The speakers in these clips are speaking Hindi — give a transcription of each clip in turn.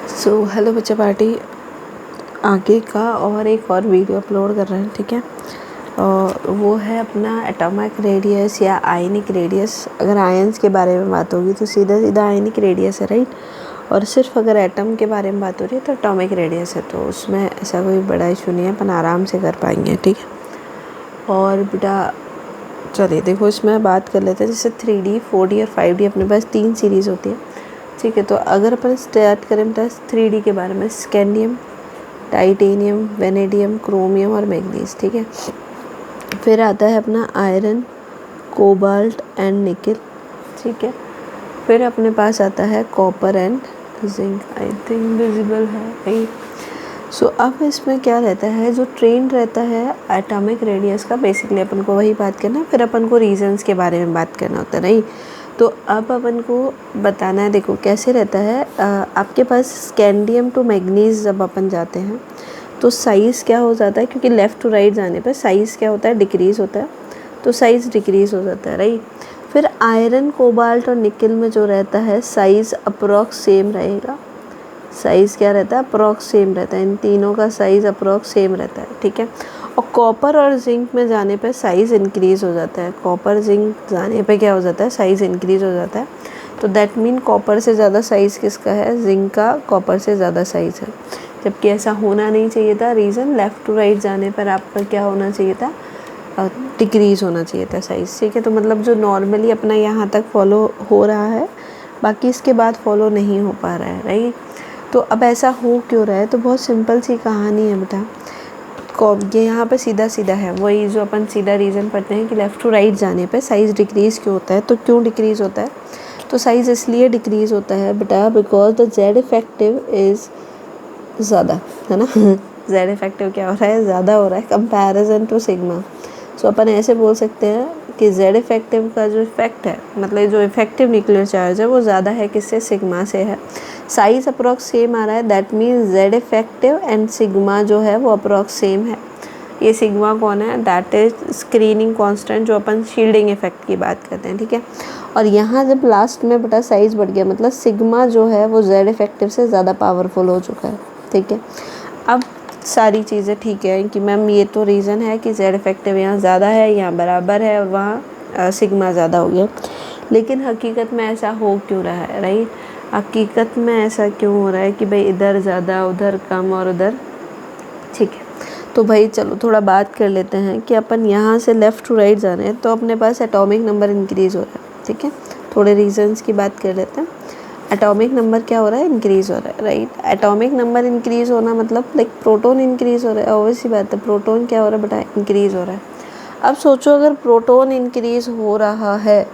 सो हेलो बच्चा पार्टी, आगे का और एक और वीडियो अपलोड कर रहे हैं, ठीक है। और वो है अपना एटॉमिक रेडियस या आयनिक रेडियस। अगर आयंस के बारे में बात होगी तो सीधा सीधा आयनिक रेडियस है, राइट। और सिर्फ अगर एटम के बारे में बात हो रही है तो एटॉमिक रेडियस है। तो उसमें ऐसा कोई बड़ा इशू नहीं है, अपन आराम से कर पाएंगे, ठीक है। और बेटा चलिए देखो, इसमें बात कर लेते हैं। जैसे 3D 4D और 5D अपने पास 3 सीरीज़ होती है, ठीक है। तो अगर अपन स्टार्ट करें बेटा 3D के बारे में, स्कैंडियम, टाइटेनियम, वेनेडियम, क्रोमियम और मैग्नीज, ठीक है। फिर आता है अपना आयरन, कोबाल्ट एंड निकल, ठीक है। फिर अपने पास आता है copper and zinc. I think visible है, राइट। सो अब इसमें क्या रहता है, जो ट्रेंड रहता है एटॉमिक रेडियस का, बेसिकली अपन को वही बात करना है। फिर अपन को रीजन्स के बारे में बात करना होता है, राइट। तो अब अपन को बताना है, देखो कैसे रहता है। आपके पास स्कैंडियम टू मैग्नीज जब अपन जाते हैं तो साइज़ क्या हो जाता है, क्योंकि लेफ़्ट टू राइट जाने पर साइज़ क्या होता है, डिक्रीज़ होता है। तो साइज़ डिक्रीज़ हो जाता है, राइट। फिर आयरन, कोबाल्ट और निकल में जो रहता है साइज़ अप्रॉक्स सेम रहेगा। साइज़ क्या रहता है, अप्रॉक्स सेम रहता है। इन तीनों का साइज़ अप्रॉक्स सेम रहता है, ठीक है। और कॉपर और जिंक में जाने पे साइज़ इंक्रीज़ हो जाता है। कॉपर जिंक जाने पे क्या हो जाता है, साइज़ इंक्रीज़ हो जाता है। तो दैट मीन कॉपर से ज़्यादा साइज़ किसका है, जिंक का कॉपर से ज़्यादा साइज़ है। जबकि ऐसा होना नहीं चाहिए था। रीज़न, लेफ़्ट टू राइट जाने पर आपका क्या होना चाहिए था, डिक्रीज़ होना चाहिए था साइज़, ठीक है। तो मतलब जो नॉर्मली अपना यहाँ तक फॉलो हो रहा है, बाकी इसके बाद फॉलो नहीं हो पा रहा है, राइट। तो अब ऐसा हो क्यों रहा है, तो बहुत सिंपल सी कहानी है बेटा। ये यहाँ पे सीधा सीधा है, वही जो अपन सीधा रीज़न पढ़ते हैं कि लेफ़्ट टू राइट जाने पे साइज़ डिक्रीज़ क्यों होता है। तो क्यों डिक्रीज़ होता है, तो साइज़ इसलिए डिक्रीज़ होता है बेटा because the Z effective is ज़्यादा, है ना। जेड इफेक्टिव क्या हो रहा है, ज़्यादा हो रहा है कंपैरिजन टू सिग्मा। सो अपन ऐसे बोल सकते हैं कि जेड इफेक्टिव का जो इफेक्ट है, मतलब जो इफेक्टिव न्यूक्लियर चार्ज है वो ज़्यादा है, किससे, सिग्मा से है। साइज़ अप्रॉक्स सेम आ रहा है, that means Z effective and sigma जो है वो अप्रॉक्स सेम है। ये सिग्मा कौन है, दैट इज स्क्रीनिंग कांस्टेंट, जो अपन शील्डिंग इफेक्ट की बात करते हैं, ठीक है। और यहाँ जब लास्ट में बेटा साइज़ बढ़ गया, मतलब सिग्मा जो है वो जेड इफेक्टिव से ज़्यादा पावरफुल हो चुका है, ठीक है। अब सारी चीज़ें ठीक है कि मैम ये तो रीज़न है कि जेड इफेक्टिव यहाँ ज़्यादा है, यहाँ बराबर है, और वहाँ सिग्मा ज़्यादा हो गया। लेकिन हकीकत में ऐसा हो क्यों रहा है, राइट। हकीकत में ऐसा क्यों हो रहा है कि भाई इधर ज़्यादा, उधर कम और उधर, ठीक है। तो भाई चलो थोड़ा बात कर लेते हैं कि अपन यहाँ से लेफ़्ट टू राइट जा रहे हैं तो अपने पास एटॉमिक नंबर इंक्रीज़ हो रहा है, ठीक है। थोड़े रीजंस की बात कर लेते हैं। एटॉमिक नंबर क्या हो रहा है, इंक्रीज़ हो रहा है, राइट। एटॉमिक नंबर इंक्रीज़ होना मतलब लाइक प्रोटॉन इंक्रीज़ हो रहा है, ऑब्वियस बात है। प्रोटॉन क्या हो रहा है बेटा, इंक्रीज़ हो रहा है। अब सोचो अगर प्रोटॉन इंक्रीज़ हो रहा है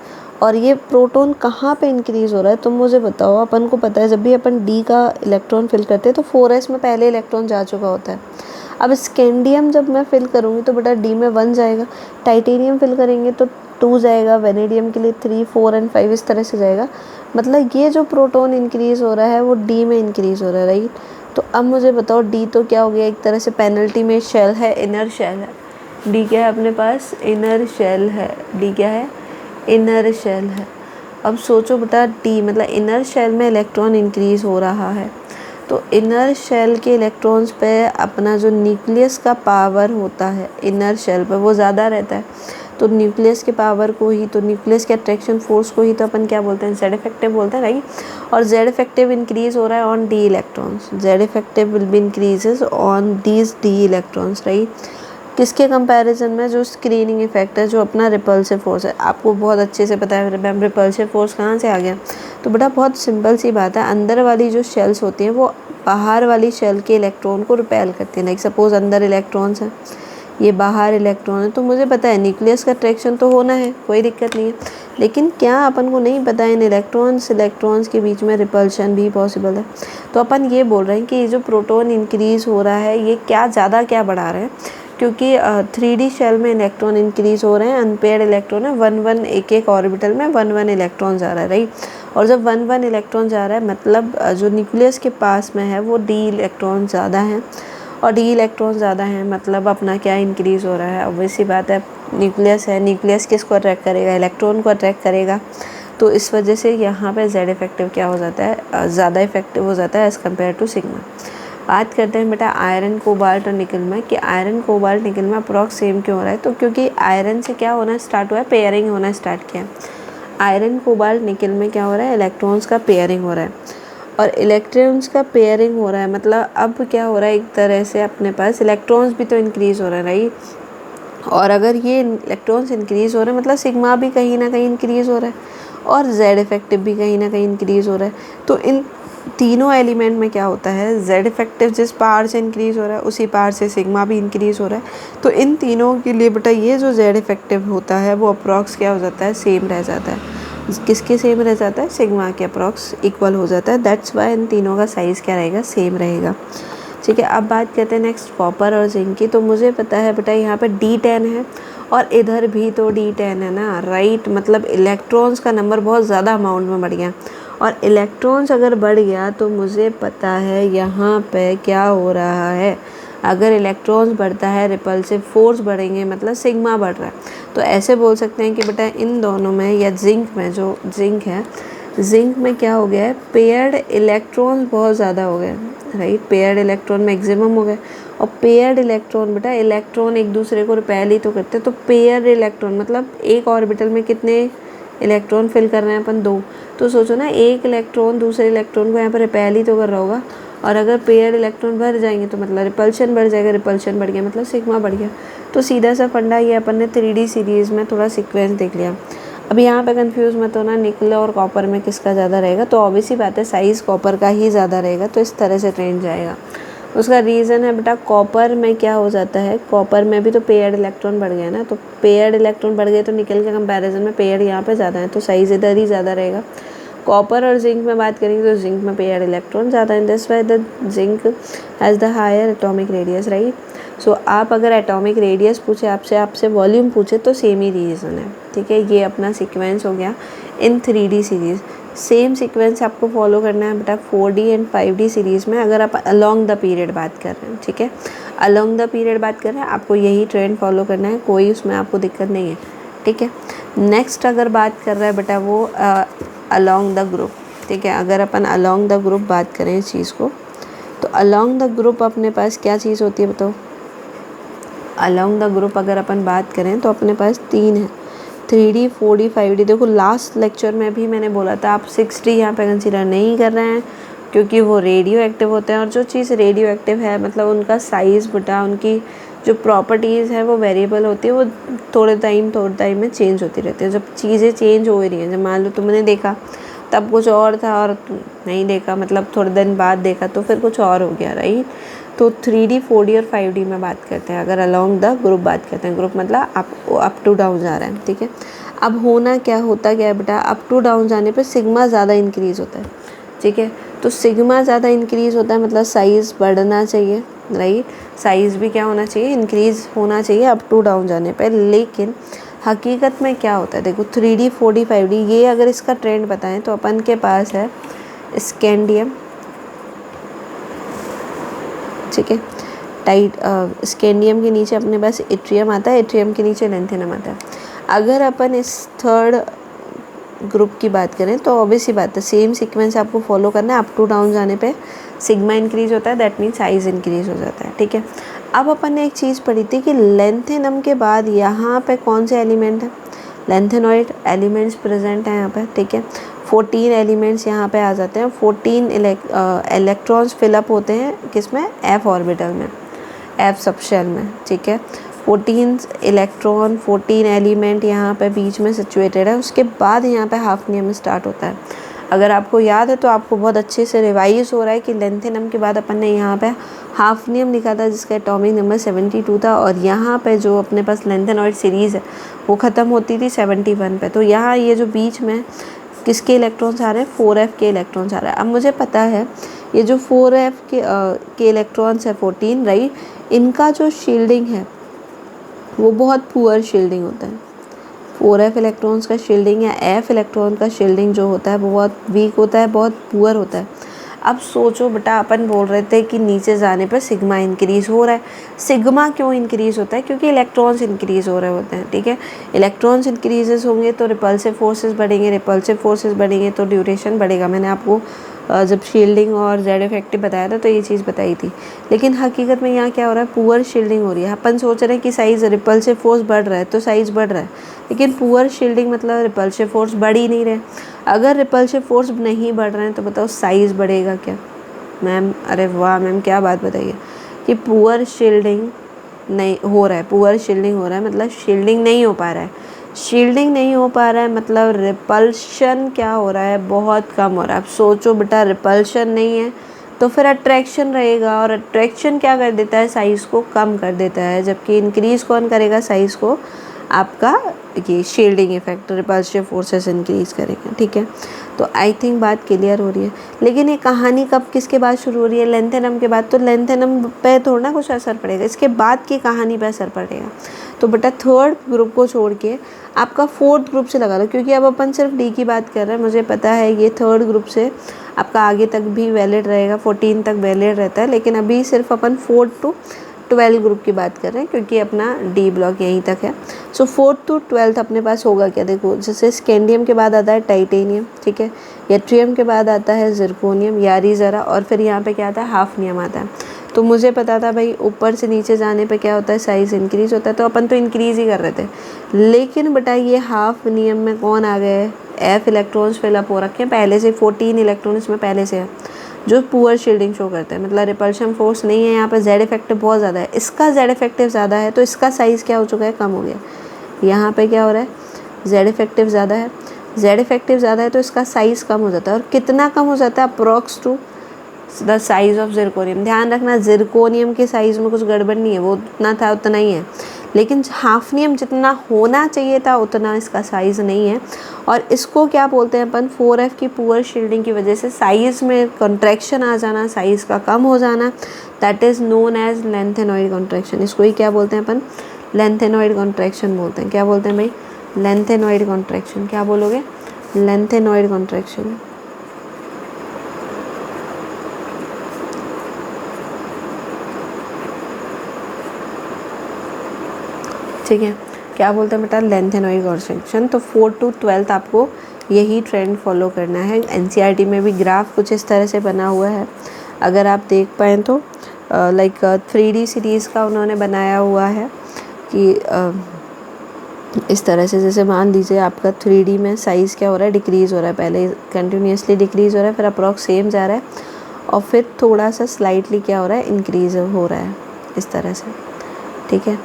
और ये प्रोटॉन कहाँ पे इंक्रीज़ हो रहा है, तुम मुझे बताओ। अपन को पता है जब भी अपन डी का इलेक्ट्रॉन फिल करते हैं तो 4s में पहले इलेक्ट्रॉन जा चुका होता है। अब स्कैंडियम जब मैं फिल करूँगी तो बेटा डी में 1 जाएगा, टाइटेनियम फिल करेंगे तो 2 जाएगा, वेनेडियम के लिए 3, 4 एंड 5 इस तरह से जाएगा। मतलब ये जो प्रोटॉन इंक्रीज़ हो रहा है वो डी में इंक्रीज़ हो रहा है, राइट। तो अब मुझे बताओ डी तो क्या हो गया, एक तरह से पेनल्टी में शेल है, इनर शेल है। डी क्या है अपने पास, इनर शेल है। डी क्या है, इनर शेल है। अब सोचो बेटा डी मतलब इनर शेल में इलेक्ट्रॉन इंक्रीज़ हो रहा है, तो इनर शेल के इलेक्ट्रॉन्स पे अपना जो न्यूक्लियस का पावर होता है इनर शेल पे वो ज़्यादा रहता है। तो न्यूक्लियस के पावर को ही, तो न्यूक्लियस के अट्रैक्शन फोर्स को ही तो अपन क्या बोलते हैं, जेड इफेक्टिव बोलते हैं, राइट। और जेड इफेक्टिव इंक्रीज़ हो रहा है on D electrons. Z effective will be increases on these D electrons, right. किसके कंपैरिजन में, जो स्क्रीनिंग इफेक्ट है, जो अपना रिपल्सिव फोर्स है। आपको बहुत अच्छे से पता है मैम रिपल्सिव फोर्स कहाँ से आ गया। तो बेटा बहुत सिंपल सी बात है, अंदर वाली जो शेल्स होती हैं वो बाहर वाली शेल के इलेक्ट्रॉन को रिपेल करती हैं। लाइक सपोज अंदर इलेक्ट्रॉन्स हैं, ये बाहर इलेक्ट्रॉन है, तो मुझे पता है न्यूक्लियस का अट्रैक्शन तो होना है, कोई दिक्कत नहीं है। लेकिन क्या अपन को नहीं पता इन इलेक्ट्रॉन्स के बीच में रिपल्शन भी पॉसिबल है। तो अपन ये बोल रहे हैं कि ये जो प्रोटॉन इंक्रीज़ हो रहा है ये क्या ज़्यादा क्या बढ़ा रहे हैं, क्योंकि 3D शेल में इलेक्ट्रॉन इंक्रीज़ हो रहे हैं। अनपेयर्ड इलेक्ट्रॉन है, 1 एक एक ऑर्बिटल में 1 इलेक्ट्रॉन जा रहा है, राइट। और जब 1 इलेक्ट्रॉन जा रहा है मतलब जो न्यूक्लियस के पास में है वो डी इलेक्ट्रॉन ज़्यादा हैं, और डी इलेक्ट्रॉन ज़्यादा हैं मतलब अपना क्या इंक्रीज़ हो रहा है, ऑब्वियस सी बात है। न्यूक्लियस है, न्यूक्लियस किसको अट्रैक्ट करेगा, इलेक्ट्रॉन को अट्रैक्ट करेगा। तो इस वजह से यहाँ पे जेड इफेक्टिव क्या हो जाता है, ज़्यादा इफेक्टिव हो जाता है एज़ कम्पेयर टू सिग्मा। बात करते हैं बेटा आयरन कोबाल्ट और निकल में, कि आयरन कोबाल्ट निकल में अप्रॉक्स सेम क्यों हो रहा है। तो क्योंकि आयरन से क्या होना स्टार्ट हुआ है, पेयरिंग होना स्टार्ट किया है। आयरन कोबाल्ट निकल में क्या हो रहा है, इलेक्ट्रॉन्स का पेयरिंग हो रहा है, और इलेक्ट्रॉन्स का पेयरिंग हो रहा है मतलब अब क्या हो रहा है, एक तरह से अपने पास इलेक्ट्रॉन्स भी तो इंक्रीज़ हो रहा है, राइट। और अगर ये इलेक्ट्रॉन्स इंक्रीज़ हो रहे हैं मतलब सिग्मा भी कहीं ना कहीं इंक्रीज़ हो रहा है, और जेड इफेक्टिव भी कहीं ना कहीं इंक्रीज़ हो रहा है। तो इन तीनों एलिमेंट में क्या होता है, जेड इफेक्टिव जिस पावर से इंक्रीज़ हो रहा है उसी पावर से सिग्मा भी इंक्रीज़ हो रहा है। तो इन तीनों के लिए बेटा ये जो जेड इफेक्टिव होता है वो अप्रॉक्स क्या हो जाता है, सेम रह जाता है। किसके सेम रह जाता है, सिग्मा के अप्रॉक्स इक्वल हो जाता है। दैट्स वाई इन तीनों का साइज़ क्या रहेगा, सेम रहेगा। ठीक है, अब बात करते हैं नेक्स्ट कॉपर और जिंक की। तो मुझे पता है बेटा यहाँ पे D10 है और इधर भी तो D10 है ना, राइट। मतलब इलेक्ट्रॉन्स का नंबर बहुत ज़्यादा अमाउंट में बढ़ गया, और इलेक्ट्रॉन्स अगर बढ़ गया तो मुझे पता है यहाँ पे क्या हो रहा है, अगर इलेक्ट्रॉन्स बढ़ता है रिपल्सिव फोर्स बढ़ेंगे मतलब सिग्मा बढ़ रहा है। तो ऐसे बोल सकते हैं कि बेटा इन दोनों में या जिंक में, जो जिंक है, जिंक में क्या हो गया है, पेयर्ड इलेक्ट्रॉन्स बहुत ज़्यादा हो गए, राइट। पेयर्ड इलेक्ट्रॉन मैक्सिमम हो गए, और पेयर्ड इलेक्ट्रॉन बेटा, इलेक्ट्रॉन एक दूसरे को रिपेल ही तो करते हैं। तो पेयर्ड इलेक्ट्रॉन मतलब एक ऑर्बिटल में कितने इलेक्ट्रॉन फिल कर रहे हैं अपन, 2। तो सोचो ना, एक इलेक्ट्रॉन दूसरे इलेक्ट्रॉन को यहाँ पर रिपेल ही तो कर रहा होगा, और अगर पेयर इलेक्ट्रॉन बढ़ जाएंगे तो मतलब रिपल्शन बढ़ जाएगा, रिपल्शन बढ़ गया मतलब सिग्मा बढ़ गया। तो सीधा सा फंडा ये अपन ने 3D सीरीज़ में थोड़ा सीक्वेंस देख लिया। अब यहाँ पे कंफ्यूज मत होना, निकल और कॉपर में किसका ज़्यादा रहेगा। तो ऑब्वियस ही बात है साइज़ कॉपर का ही ज़्यादा रहेगा, तो इस तरह से ट्रेंड जाएगा। उसका रीज़न है बेटा, कॉपर में क्या हो जाता है, कॉपर में भी तो पेयर्ड इलेक्ट्रॉन बढ़ गए ना, तो पेयर्ड इलेक्ट्रॉन बढ़ गए तो निकल के कंपैरिजन में पेयर्ड यहाँ पे ज़्यादा है, तो साइज़ इधर ही ज़्यादा रहेगा। कॉपर और जिंक में बात करेंगे तो जिंक में पेयर्ड इलेक्ट्रॉन ज़्यादा है, this why the zinc has the higher atomic radius, right. So आप अगर एटॉमिक रेडियस पूछे आपसे वॉल्यूम पूछे तो सेम ही रीज़न है, ठीक है। ये अपना सीक्वेंस हो गया इन 3D सीरीज़। सेम सीक्वेंस आपको फॉलो करना है बेटा 4D एंड 5D सीरीज़ में, अगर आप अलॉन्ग द पीरियड बात कर रहे हैं, ठीक है। अलॉन्ग द पीरियड बात कर रहे हैं, आपको यही ट्रेंड फॉलो करना है, कोई उसमें आपको दिक्कत नहीं है, ठीक है। नेक्स्ट अगर बात कर रहा है बेटा वो अलॉन्ग द ग्रुप, ठीक है। अगर अपन अलॉन्ग द ग्रुप बात करें इस चीज़ को, तो अलॉन्ग द ग्रुप अपने पास क्या चीज़ होती है बताओ। अलॉन्ग द ग्रुप अगर अपन बात करें तो अपने पास 3 है, 3D 4D 5D। देखो लास्ट लेक्चर में भी मैंने बोला था आप 6D यहाँ पे कंसिडर नहीं कर रहे हैं क्योंकि वो रेडियो एक्टिव होते हैं, और जो चीज़ रेडियो एक्टिव है मतलब उनका साइज़ बेटा, उनकी जो प्रॉपर्टीज़ है वो वेरिएबल होती है, वो थोड़े टाइम में चेंज होती रहती है। जब चीज़ें चेंज हो रही हैं, जब मान लो तुमने देखा तब कुछ और था और नहीं देखा, मतलब थोड़े दिन बाद देखा तो फिर कुछ और हो गया, राइट। तो 3D 4D और 5D में बात करते हैं, अगर अलॉन्ग द ग्रुप बात करते हैं। ग्रुप मतलब अप टू डाउन जा रहा है, ठीक है। अब होता क्या है बेटा, अप टू डाउन जाने पे सिग्मा ज़्यादा इंक्रीज़ होता है, ठीक है। तो सिग्मा ज़्यादा इंक्रीज़ होता है मतलब साइज़ बढ़ना चाहिए, राइट। साइज़ भी क्या होना चाहिए, इंक्रीज़ होना चाहिए अप टू डाउन जाने पर। लेकिन हकीकत में क्या होता है, देखो 3D 4D 5D ये अगर इसका ट्रेंड बताएं तो अपन के पास है स्कैंडियम, ठीक है। स्कैंडियम के नीचे अपने पास इट्रियम आता है, इट्रियम के नीचे लेंथेनम आता है। अगर अपन इस थर्ड ग्रुप की बात करें तो ऑब्वियस ही बात है सेम सीक्वेंस आपको फॉलो करना है। अप टू डाउन जाने पे सिग्मा इंक्रीज़ होता है, दैट मीन साइज़ इंक्रीज़ हो जाता है, ठीक है। अब अपन ने एक चीज़ पढ़ी थी कि लेंथेनम के बाद यहाँ पे कौन से एलिमेंट है, लेंथेनॉइड एलिमेंट्स प्रेजेंट हैं यहाँ पे, ठीक है। 14 एलिमेंट्स यहाँ पे आ जाते हैं, 14 इलेक्ट्रॉन्स फिलअप होते हैं किसमें, एफ ऑर्बिटल में, एफ सबशेल में, ठीक है। 14 इलेक्ट्रॉन 14 एलिमेंट यहाँ पे बीच में सिचुएटेड है। उसके बाद यहाँ पे हाफनियम स्टार्ट होता है। अगर आपको याद है तो आपको बहुत अच्छे से रिवाइज हो रहा है कि लेंथेनम के बाद अपन ने यहाँ पे हाफनियम लिखा था जिसका एटॉमिक नंबर 72 था, और यहाँ पे जो अपने पास लेंथेनॉइड सीरीज़ है वो ख़त्म होती थी 71 पे। तो यहाँ ये जो बीच में किसके इलेक्ट्रॉन्स आ रहे हैं, 4f के इलेक्ट्रॉन्स आ रहे हैं। अब मुझे पता है ये जो 4f के इलेक्ट्रॉन्स है 14, राइट, इनका जो शील्डिंग है वो बहुत पुअर शील्डिंग होता है। 4f इलेक्ट्रॉन्स का शील्डिंग या f इलेक्ट्रॉन का शील्डिंग जो होता है वो बहुत वीक होता है, बहुत पुअर होता है। अब सोचो बेटा, अपन बोल रहे थे कि नीचे जाने पर सिग्मा इंक्रीज़ हो रहा है। सिग्मा क्यों इंक्रीज़ होता है? क्योंकि इलेक्ट्रॉन्स इंक्रीज़ हो रहे होते हैं, ठीक है। इलेक्ट्रॉन्स इंक्रीजेस होंगे तो रिपल्सिव फोर्सेस बढ़ेंगे, रिपल्सिव फोर्सेस बढ़ेंगे तो ड्यूरेशन बढ़ेगा। मैंने आपको जब शील्डिंग और जेड इफेक्टिव बताया था तो ये चीज़ बताई थी। लेकिन हकीकत में यहाँ क्या हो रहा है, पुअर शील्डिंग हो रही है। अपन सोच रहे हैं कि साइज़ रिपल्सिव फोर्स बढ़ रहा है तो साइज़ बढ़ रहा है, लेकिन पुअर शील्डिंग मतलब रिपल्सिव फोर्स बढ़ ही नहीं रहे। अगर रिपल्सिव फोर्स नहीं बढ़ रहे हैं तो बताओ साइज़ बढ़ेगा क्या? मैम अरे वाह मैम, क्या बात बताइए कि पुअर शील्डिंग नहीं हो रहा है, पुअर शील्डिंग हो रहा है मतलब शील्डिंग नहीं हो पा रहा है। शील्डिंग नहीं हो पा रहा है मतलब रिपल्शन क्या हो रहा है, बहुत कम हो रहा है। अब सोचो बेटा, रिपल्शन नहीं है तो फिर अट्रैक्शन रहेगा, और अट्रैक्शन क्या कर देता है, साइज़ को कम कर देता है। जबकि इंक्रीज़ कौन करेगा साइज़ को? आपका ये shielding effect, repulsive forces increase करेगा, ठीक है। तो आई थिंक बात क्लियर हो रही है। लेकिन ये कहानी कब किसके बाद शुरू हो रही है? लेंथेनम के बाद। तो लेंथेनम पे थोड़ा ना कुछ असर पड़ेगा, इसके बाद की कहानी पे असर पड़ेगा। तो बेटा थर्ड ग्रुप को छोड़ के आपका फोर्थ ग्रुप से लगा लो, क्योंकि अब अपन सिर्फ डी की बात कर रहे हैं। मुझे पता है ये थर्ड ग्रुप से आपका आगे तक भी वैलिड रहेगा, 14 तक वैलिड रहता है, लेकिन अभी सिर्फ अपन 4 to 12 ग्रुप की बात कर रहे हैं, क्योंकि अपना डी ब्लॉक यहीं तक है। सो 4th to 12th अपने पास होगा क्या? देखो, जैसे स्कैंडियम के बाद आता है टाइटेनियम, ठीक है, यट्रियम के बाद आता है जिरकोनियम, यारी ज़रा, और फिर यहाँ पे क्या आता है, हाफनियम आता है। तो मुझे पता था भाई ऊपर से नीचे जाने पे क्या होता है, साइज़ इंक्रीज़ होता है, तो अपन तो इंक्रीज़ ही कर रहे थे। लेकिन बेटा ये हाफ नियम में कौन आ गए? एफ इलेक्ट्रॉन्स फिलअप हो रखे हैं पहले से, 14 इलेक्ट्रॉन इसमें पहले से है, जो पुअर शील्डिंग शो करते हैं। मतलब रिपल्शन फोर्स नहीं है यहाँ पर, जेड इफेक्टिव बहुत ज़्यादा है, इसका जेड इफेक्टिव ज़्यादा है तो इसका साइज़ क्या हो चुका है, कम हो गया। यहाँ पे क्या हो रहा है, जेड इफेक्टिव ज़्यादा है, जेड इफेक्टिव ज़्यादा है तो इसका साइज़ कम हो जाता है। और कितना कम हो जाता है? Approx to the size of zirconium. ध्यान रखना, जिरकोनियम के साइज़ में कुछ गड़बड़ नहीं है, वो उतना था उतना ही है। लेकिन हाफनियम जितना होना चाहिए था उतना इसका साइज़ नहीं है। और इसको क्या बोलते हैं अपन, 4F की पुअर शील्डिंग की वजह से साइज़ में कॉन्ट्रैक्शन आ जाना, साइज़ का कम हो जाना, that is known as lanthanoid contraction. इसको ही क्या बोलते हैं अपन? लेंथेनॉइड कॉन्ट्रैक्शन बोलते हैं। क्या बोलते हैं भाई? Lanthanoid contraction. क्या बोलोगे? Lanthanoid contraction. ठीक है, क्या बोलते हैं बेटा? Lanthanoid contraction. तो 4 to 12 आपको यही ट्रेंड फॉलो करना है। एनसीईआरटी में भी ग्राफ कुछ इस तरह से बना हुआ है, अगर आप देख पाएँ तो लाइक 3D सीरीज़ का उन्होंने बनाया हुआ है कि इस तरह से, जैसे मान लीजिए आपका 3D में साइज़ क्या हो रहा है, डिक्रीज़ हो रहा है, पहले कंटिन्यूसली डिक्रीज़ हो रहा है, फिर अप्रॉक्स सेम जा रहा है, और फिर थोड़ा सा स्लाइटली क्या हो रहा है, इंक्रीज़ हो रहा है, इस तरह से, ठीक है।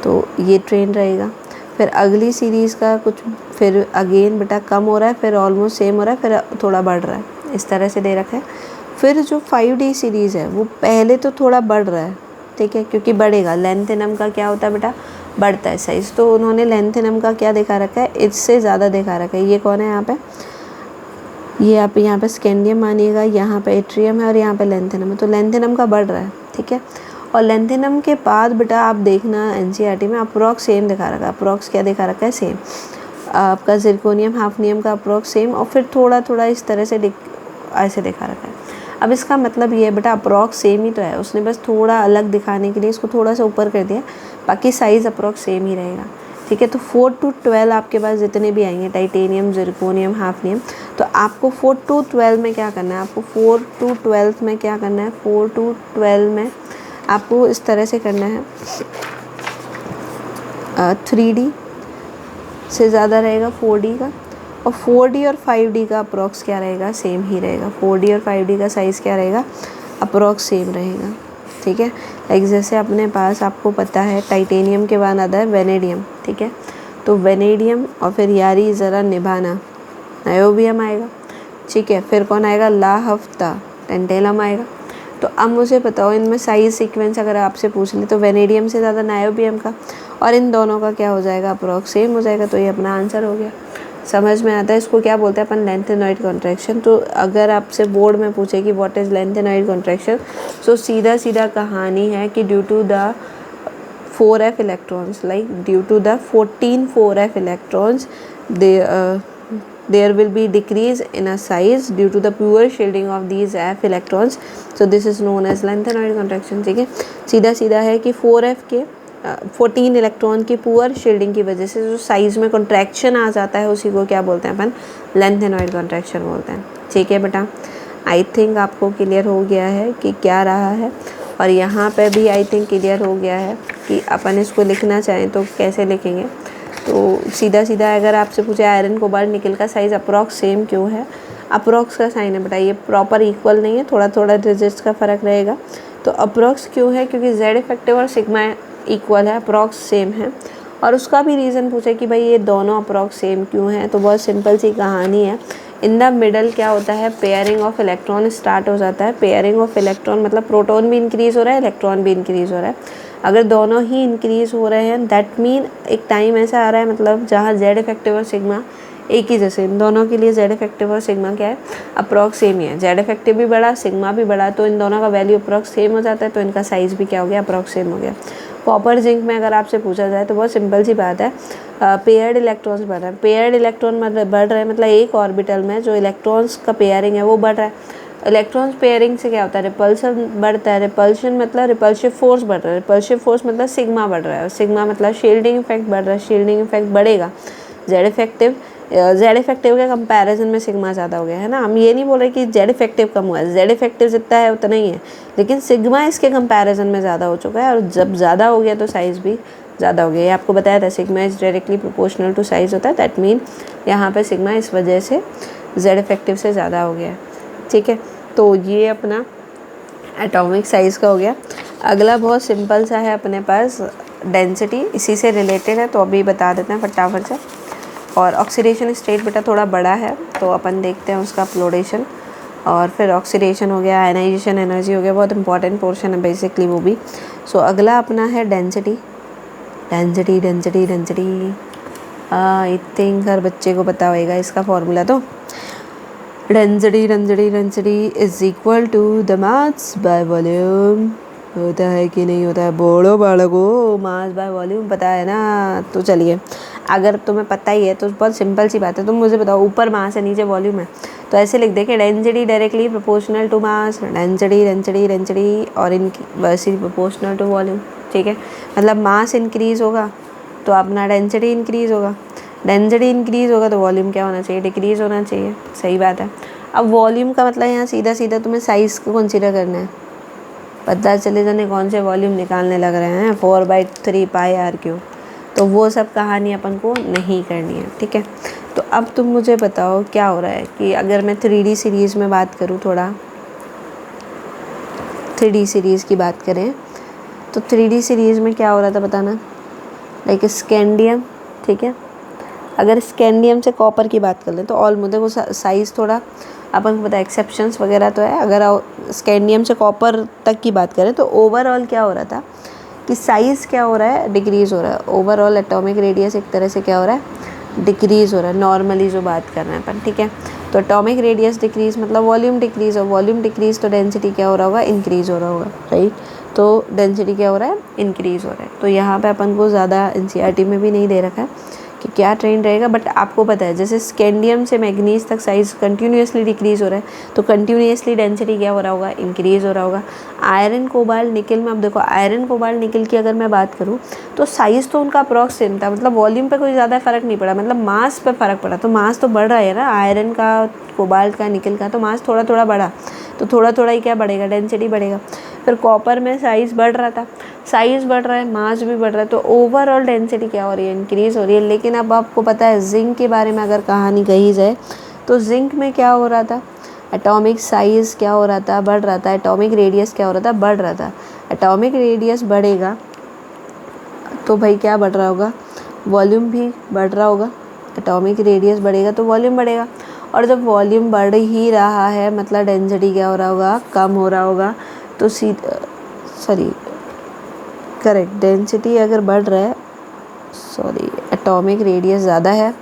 तो ये ट्रेंड रहेगा। फिर अगली सीरीज़ का कुछ, फिर अगेन बेटा कम हो रहा है, फिर ऑलमोस्ट सेम हो रहा है, फिर थोड़ा बढ़ रहा है, इस तरह से दे रखा है। फिर जो 5D सीरीज़ है वो पहले तो थोड़ा बढ़ रहा है, ठीक है, क्योंकि बढ़ेगा। लेंथेनम का क्या होता है बेटा? बढ़ता है साइज़, तो उन्होंने लेंथेनम का क्या दिखा रखा है, इससे ज़्यादा दिखा रखा है। ये कौन है यहाँ पे? ये आप यहाँ पे स्कैंडियम मानिएगा, यहाँ पे एट्रियम है और यहाँ पे लेंथेनम है, तो लेंथेनम का बढ़ रहा है, ठीक है। और लेंथेनम के बाद बेटा आप देखना एनसीईआरटी में अप्रॉक्स सेम दिखा रखा है। अप्रॉक्स क्या दिखा रखा है? सेम। आपका जिरकोनियम हाफनियम का अप्रॉक्स सेम, और फिर थोड़ा थोड़ा इस तरह से ऐसे दिखा रखा है। अब इसका मतलब ये है बेटा, अप्रॉक्स सेम ही तो है, उसने बस थोड़ा अलग दिखाने के लिए इसको थोड़ा सा ऊपर कर दिया, बाकी साइज़ अप्रॉक्स सेम ही रहेगा, ठीक है। तो 4 to 12 आपके पास जितने भी आएंगे, टाइटेनियम, जिरकोनियम, हाफनियम, तो आपको 4 to 12 में क्या करना है? आपको 4 to 12 में क्या करना है? 4 to 12 में आपको इस तरह से करना है, 3D से ज़्यादा रहेगा 4D का, और 4D और 5D का अप्रॉक्स क्या रहेगा? सेम ही रहेगा। 4D और 5D का साइज़ क्या रहेगा? अप्रॉक्स सेम रहेगा, ठीक है। लाइक जैसे अपने पास, आपको पता है टाइटेनियम के बाद आता है वेनेडियम, ठीक है। तो वेनेडियम और फिर यारी ज़रा निभाना, नायोबियम आएगा, ठीक है। फिर कौन आएगा? ला हफ्ता, टेंटेलम आएगा। तो अब मुझे बताओ इनमें साइज़ सीक्वेंस अगर आपसे पूछ ले तो वेनेडियम से ज़्यादा नायोबियम का, और इन दोनों का क्या हो जाएगा? अप्रॉक्स सेम हो जाएगा। तो ये अपना आंसर हो गया। समझ में आता है? इसको क्या बोलते हैं अपन? Lanthanoid contraction. तो अगर आपसे बोर्ड में पूछे कि व्हाट इज़ लेंथेनॉइड कॉन्ट्रैक्शन, तो सीधा सीधा कहानी है कि due to the 4F electrons, like due to the 14 4F electrons, they there will be decrease in a size due to the pure shielding of these f electrons, so this is known as lengthenoid contraction। ठीक है, सीधा सीधा है कि 4f के 14 इलेक्ट्रॉन की पुअर शील्डिंग की वजह से जो साइज़ में कॉन्ट्रैक्शन आ जाता है उसी को क्या बोलते हैं अपन, लेंथेनॉइड कॉन्ट्रैक्शन बोलते हैं। ठीक है बेटा, आई थिंक आपको क्लियर हो गया है कि क्या रहा है, और यहाँ पे भी आई थिंक क्लियर हो गया है कि अपन इसको लिखना चाहें तो कैसे लिखेंगे। तो सीधा सीधा अगर आपसे पूछे आयरन कोबाल्ट निकल का साइज़ अप्रॉक्स सेम क्यों है, अप्रॉक्स का साइन है बेटा, ये प्रॉपर इक्वल नहीं है, थोड़ा थोड़ा डिजिट्स का फ़र्क रहेगा। तो अप्रॉक्स क्यों है, क्योंकि जेड इफेक्टिव और सिग्मा इक्वल है, अप्रॉक्स सेम है। और उसका भी रीज़न पूछे कि भाई ये दोनों अप्रॉक्स सेम क्यों है, तो बहुत सिंपल सी कहानी है। इन द मिडल क्या होता है, पेयरिंग ऑफ इलेक्ट्रॉन स्टार्ट हो जाता है। पेयरिंग ऑफ इलेक्ट्रॉन मतलब प्रोटॉन भी इंक्रीज़ हो रहा है, इलेक्ट्रॉन भी इंक्रीज़ हो रहा है। अगर दोनों ही इंक्रीज़ हो रहे हैं दैट मीन एक टाइम ऐसा आ रहा है मतलब जहाँ जेड इफेक्टिव और सिग्मा एक ही जैसे, इन दोनों के लिए जेड इफेक्टिव और सिग्मा क्या है, अप्रॉक्स सेम ही है। जेड इफेक्टिव भी बढ़ा, सिग्मा भी बढ़ा, तो इन दोनों का वैल्यू अप्रॉक्स सेम हो जाता है, तो इनका साइज़ भी क्या हो गया, अप्रॉक्स सेम हो गया। कॉपर जिंक में अगर आपसे पूछा जाए तो बहुत सिंपल सी बात है, पेयर्ड इलेक्ट्रॉन्स बढ़ रहे हैं। पेयर्ड इलेक्ट्रॉन मतलब बढ़ रहे हैं मतलब एक ऑर्बिटल में जो इलेक्ट्रॉन्स का पेयरिंग है वो बढ़ रहा है। इलेक्ट्रॉन्स पेयरिंग से क्या होता है, रिपल्सन बढ़ता है। रिपल्शन मतलब रिपल्सिव फोर्स बढ़ रहा है। रिपल्सिव फोर्स मतलब सिग्मा बढ़ रहा है, और सिग्मा मतलब शील्डिंग इफेक्ट बढ़ रहा है, शील्डिंग इफेक्ट बढ़ेगा। जेड इफेक्टिव के कंपैरिजन में सिग्मा ज़्यादा हो गया है ना। हम ये नहीं बोल रहे कि जेड इफेक्टिव कम हुआ है, जेड इफेक्टिव जितना है उतना ही है, लेकिन सिग्मा इसके कंपैरिजन में ज़्यादा हो चुका है, और जब ज़्यादा हो गया तो साइज़ भी ज़्यादा हो गया। ये आपको बताया था sigma is directly proportional to size होता है, दैट मीन यहाँ पे सिग्मा इस वजह से जेड इफेक्टिव से ज़्यादा हो गया है। ठीक है, तो ये अपना एटॉमिक साइज़ का हो गया। अगला बहुत सिंपल सा है अपने पास, डेंसिटी, इसी से रिलेटेड है, तो अभी बता देते हैं फटाफट से। और ऑक्सीडेशन स्टेट बेटा थोड़ा बड़ा है, तो अपन देखते हैं उसका फ्लोरेशन, और फिर ऑक्सीडेशन हो गया, आयनाइजेशन एनर्जी हो गया, बहुत इंपॉर्टेंट पोर्शन है बेसिकली वो भी। सो अगला अपना है density. Density density density I think हर बच्चे को पता होगा इसका फॉर्मूला। तो density density density is equal to the mass by volume. होता है कि नहीं होता है, बोलो बालको, मास बाय वॉल्यूम पता है ना। तो चलिए, अगर तुम्हें पता ही है तो बहुत सिंपल सी बात है, तुम मुझे बताओ ऊपर मास है नीचे वॉल्यूम है, तो ऐसे लिख दे कि density directly proportional to mass, density density density और इनवर्सली प्रोपोर्शनल टू वॉल्यूम। ठीक है, मतलब मास इंक्रीज़ होगा तो अपना डेंसिटी इंक्रीज़ होगा, डेंसिटी इंक्रीज़ होगा तो वॉल्यूम क्या होना चाहिए, डिक्रीज़ होना चाहिए। सही बात है। अब वॉल्यूम का मतलब यहाँ सीधा सीधा तुम्हें साइज़ को कंसीडर करना है, पता चले जाने कौन से वॉल्यूम निकालने लग रहे हैं 4/3 पाई आर क्यू, तो वो सब कहानी अपन को नहीं करनी है। ठीक है, तो अब तुम मुझे बताओ क्या हो रहा है कि अगर मैं 3D सीरीज़ में बात करूँ, थोड़ा 3D सीरीज़ की बात करें तो 3D सीरीज़ में क्या हो रहा था बताना, लाइक स्कैंडियम। ठीक है, अगर स्कैंडियम से कॉपर की बात कर लें तो ऑलमोस्ट देखो साइज़ थोड़ा अपन को पता है, एक्सेप्शंस वगैरह तो है। अगर स्कैंडियम से कॉपर तक की बात करें तो ओवरऑल क्या हो रहा था कि साइज़ क्या हो रहा है, डिक्रीज़ हो रहा है। ओवरऑल एटॉमिक रेडियस एक तरह से क्या हो रहा है, डिक्रीज़ हो रहा है, नॉर्मली जो बात कर रहे हैं अपन। ठीक है, तो एटॉमिक रेडियस डिक्रीज़ मतलब वॉल्यूम डिक्रीज़, और वॉल्यूम डिक्रीज़ तो डेंसिटी क्या हो रहा होगा, इंक्रीज़ हो रहा होगा, राइट। तो डेंसिटी क्या हो रहा है, इंक्रीज़ हो रहा है। तो यहाँ पे अपन को ज़्यादा एनसीईआरटी में भी नहीं दे रखा है कि क्या ट्रेंड रहेगा, बट आपको पता है जैसे स्कैंडियम से मैग्नीज तक साइज़ कंटिन्यूसली डिक्रीज़ हो रहा है, तो कंटिन्यूसली डेंसिटी क्या हो रहा होगा, इंक्रीज़ हो रहा होगा। आयरन कोबाल्ट निकल में, अब देखो आयरन कोबाल्ट निकल की अगर मैं बात करूँ तो साइज़ तो उनका अप्रॉक्स सेम था, मतलब वॉल्यूम पे कोई ज़्यादा फ़र्क नहीं पड़ा, मतलब मास पे फ़र्क पड़ा। तो मास तो बढ़ रहा है ना, आयरन का, कोबाल्ट का, निकल का, तो मास थोड़ा थोड़ा बढ़ा, तो थोड़ा थोड़ा ही क्या बढ़ेगा, डेंसिटी बढ़ेगा। फिर कॉपर में साइज़ बढ़ रहा था, साइज़ बढ़ रहा है, मास भी बढ़ रहा है, तो ओवरऑल डेंसिटी क्या हो रही है, इंक्रीज़ हो रही है। लेकिन अब आपको पता है जिंक के बारे में अगर कहानी कही जाए तो जिंक में क्या हो रहा था, एटॉमिक साइज़ क्या हो रहा था, बढ़ रहा था। एटॉमिक रेडियस क्या हो रहा था, बढ़ रहा था। एटॉमिक रेडियस बढ़ेगा तो भाई क्या बढ़ रहा होगा, वॉल्यूम भी बढ़ रहा होगा। एटॉमिक रेडियस बढ़ेगा तो वॉल्यूम बढ़ेगा, और जब वॉल्यूम बढ़ ही रहा है मतलब डेंसिटी क्या हो रहा होगा, कम हो रहा होगा। तो करेक्ट, डेंसिटी अगर बढ़ रहा है, एटॉमिक रेडियस ज़्यादा है,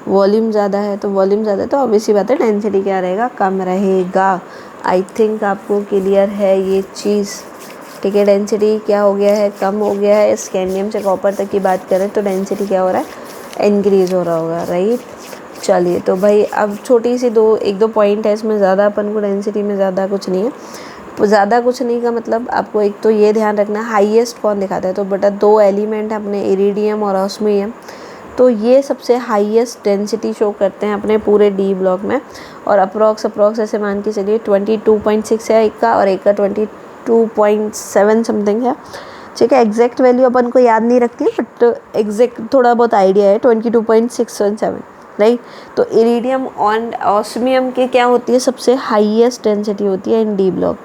वॉल्यूम ज़्यादा है, तो वॉल्यूम ज़्यादा है तो ऑब्वियसली बात है डेंसिटी क्या रहेगा, कम रहेगा। आई थिंक आपको क्लियर है ये चीज़। ठीक है, डेंसिटी क्या हो गया है, कम हो गया है। स्कैंडियम से कॉपर तक की बात करें तो डेंसिटी क्या हो रहा है, इंक्रीज़ हो रहा होगा, राइट। चलिए, तो भाई अब छोटी सी एक दो पॉइंट है इसमें, ज़्यादा अपन को डेंसिटी में ज़्यादा कुछ नहीं है। ज़्यादा कुछ नहीं का मतलब आपको एक तो ये ध्यान रखना है हाईएस्ट कौन दिखाता है, तो बेटा 2 एलिमेंट है अपने, इरिडियम और ऑस्मियम। तो ये सबसे हाईएस्ट डेंसिटी शो करते हैं अपने पूरे डी ब्लॉक में। और अप्रॉक्स ऐसे मान के चलिए 22.6 है एक का, और एक का 22.7 समथिंग है। ठीक है, एग्जैक्ट वैल्यू अपन को याद नहीं रखती है, बट एग्जैक्ट थोड़ा बहुत आइडिया है, 22.617 राइट। तो इरिडियम और ऑस्मियम के क्या होती है, सबसे हाईएस्ट डेंसिटी होती है इन डी ब्लॉक।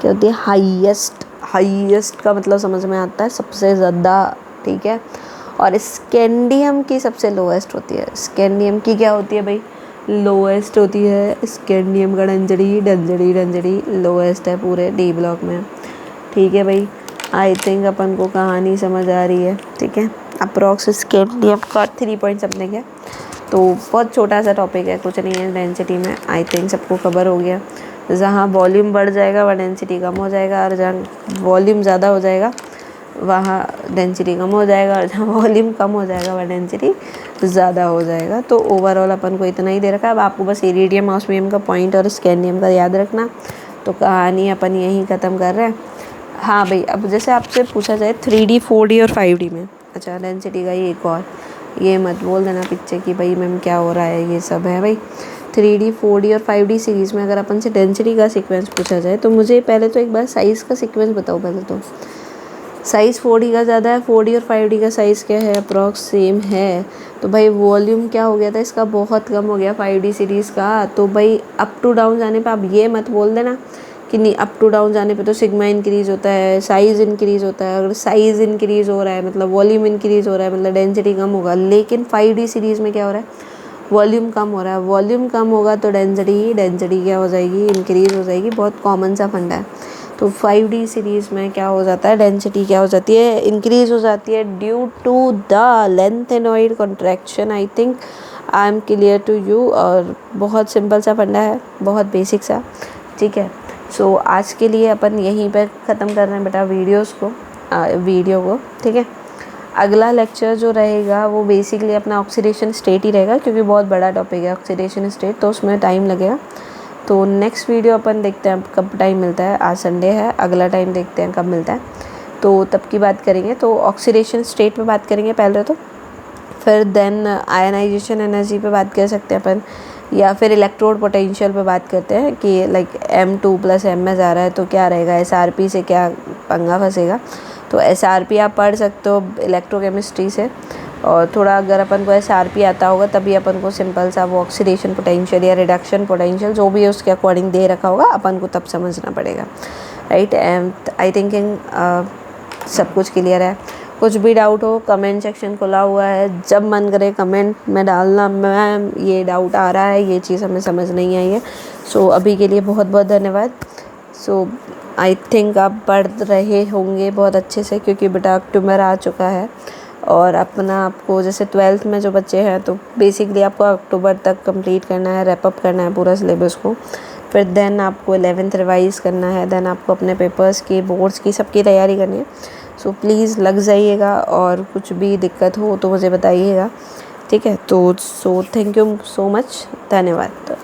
क्या होती है, हाईएस्ट का मतलब समझ में आता है सबसे ज़्यादा। ठीक है, और स्कैंडियम की सबसे लोएस्ट होती है। स्कैंडियम की क्या होती है भाई, लोएस्ट होती है। स्कैंडियम का डेंसिटी लोएस्ट है पूरे डी ब्लॉक में। ठीक है भाई, आई थिंक अपन को कहानी समझ आ रही है। ठीक है, अप्रॉक्स स्कैंडियम का 3 पॉइंट समथिंग है। तो बहुत छोटा सा टॉपिक है, कुछ नहीं है डेंसिटी में। आई थिंक सबको खबर हो गया, जहाँ वॉल्यूम बढ़ जाएगा वहाँ डेंसिटी कम हो जाएगा, और जहाँ वॉल्यूम ज़्यादा हो जाएगा वहाँ डेंसिटी कम हो जाएगा, और जहाँ वॉल्यूम कम हो जाएगा वहाँ डेंसिटी ज़्यादा हो जाएगा। तो ओवरऑल अपन को इतना ही दे रखा है। अब आपको बस इरिडियम ऑस्मियम का पॉइंट और स्कैंडियम का याद रखना। तो कहानी अपन यहीं ख़त्म कर रहे हैं। हाँ भाई, अब जैसे आपसे पूछा जाए 3D 4D और 5D में, अच्छा डेंसिटी का ही एक और, ये मत बोल देना पीछे कि भाई मैम क्या हो रहा है, ये सब है भाई। 3D 4D और 5D सीरीज़ में अगर अपन से डेंसिटी का सीक्वेंस पूछा जाए, तो मुझे पहले तो एक बार साइज़ का सीक्वेंस बताओ। पहले तो साइज़ 4D का ज़्यादा है, 4D और 5D का साइज़ क्या है, अप्रॉक्स सेम है। तो भाई वॉल्यूम क्या हो गया था इसका, बहुत कम हो गया 5D सीरीज़ का। तो भाई अप टू डाउन जाने पे आप ये मत बोल देना कि नहीं, अप टू डाउन जाने पे तो सिग्मा इंक्रीज़ होता है, साइज़ इंक्रीज़ होता है। अगर साइज़ इंक्रीज़ हो रहा है मतलब वॉल्यूम इंक्रीज़ हो रहा है, मतलब डेंसिटी कम होगा। लेकिन 5D सीरीज़ में क्या हो रहा है, वॉल्यूम कम हो रहा है। वॉल्यूम कम होगा तो डेंसिटी क्या हो जाएगी, इंक्रीज़ हो जाएगी। बहुत कॉमन सा फंडा है। तो 5D सीरीज़ में क्या हो जाता है, डेंसिटी क्या हो जाती है, इंक्रीज़ हो जाती है ड्यू टू द lanthanoid contraction. I think I am clear to you. और बहुत सिंपल सा फंडा है, बहुत बेसिक सा। ठीक है, सो आज के लिए अपन यहीं पर ख़त्म कर रहे हैं बेटा वीडियो को। ठीक है, अगला लेक्चर जो रहेगा वो बेसिकली अपना ऑक्सीडेशन स्टेट ही रहेगा, क्योंकि बहुत बड़ा टॉपिक है ऑक्सीडेशन स्टेट, तो उसमें टाइम लगेगा। तो नेक्स्ट वीडियो अपन देखते हैं कब टाइम मिलता है। आज संडे है, अगला टाइम देखते हैं कब मिलता है, तो तब की बात करेंगे। तो ऑक्सीडेशन स्टेट पे बात करेंगे पहले तो, फिर देन आयनाइजेशन एनर्जी पे बात कर सकते हैं अपन, या फिर इलेक्ट्रोड पोटेंशियल पे बात करते हैं कि लाइक M2 + M में जा रहा है तो क्या रहेगा, SRP से क्या पंगा फंसेगा। तो SRP आप पढ़ सकते हो इलेक्ट्रोकेमिस्ट्री से, और थोड़ा अगर अपन को SRP आता होगा तभी अपन को सिंपल सा वो ऑक्सीडेशन पोटेंशियल या रिडक्शन पोटेंशियल जो भी है उसके अकॉर्डिंग दे रखा होगा, अपन को तब समझना पड़ेगा। राइट, एंड आई थिंकिंग सब कुछ क्लियर है। कुछ भी डाउट हो कमेंट सेक्शन खुला हुआ है, जब मन करे कमेंट में डालना, मैम ये डाउट आ रहा है, ये चीज़ हमें समझ नहीं आई है। सो अभी के लिए बहुत बहुत धन्यवाद। सो आई थिंक आप पढ़ रहे होंगे बहुत अच्छे से, क्योंकि बेटा अक्टूबर आ चुका है, और अपना आपको जैसे 12th में जो बच्चे हैं तो बेसिकली आपको अक्टूबर तक कंप्लीट करना है, रैपअप करना है पूरा सिलेबस को। फिर देन आपको 11th रिवाइज़ करना है, देन आपको अपने पेपर्स की, बोर्ड्स की, सबकी तैयारी करनी है। सो प्लीज़ लग जाइएगा, और कुछ भी दिक्कत हो तो मुझे बताइएगा। ठीक है, तो थैंक यू सो मच, धन्यवाद।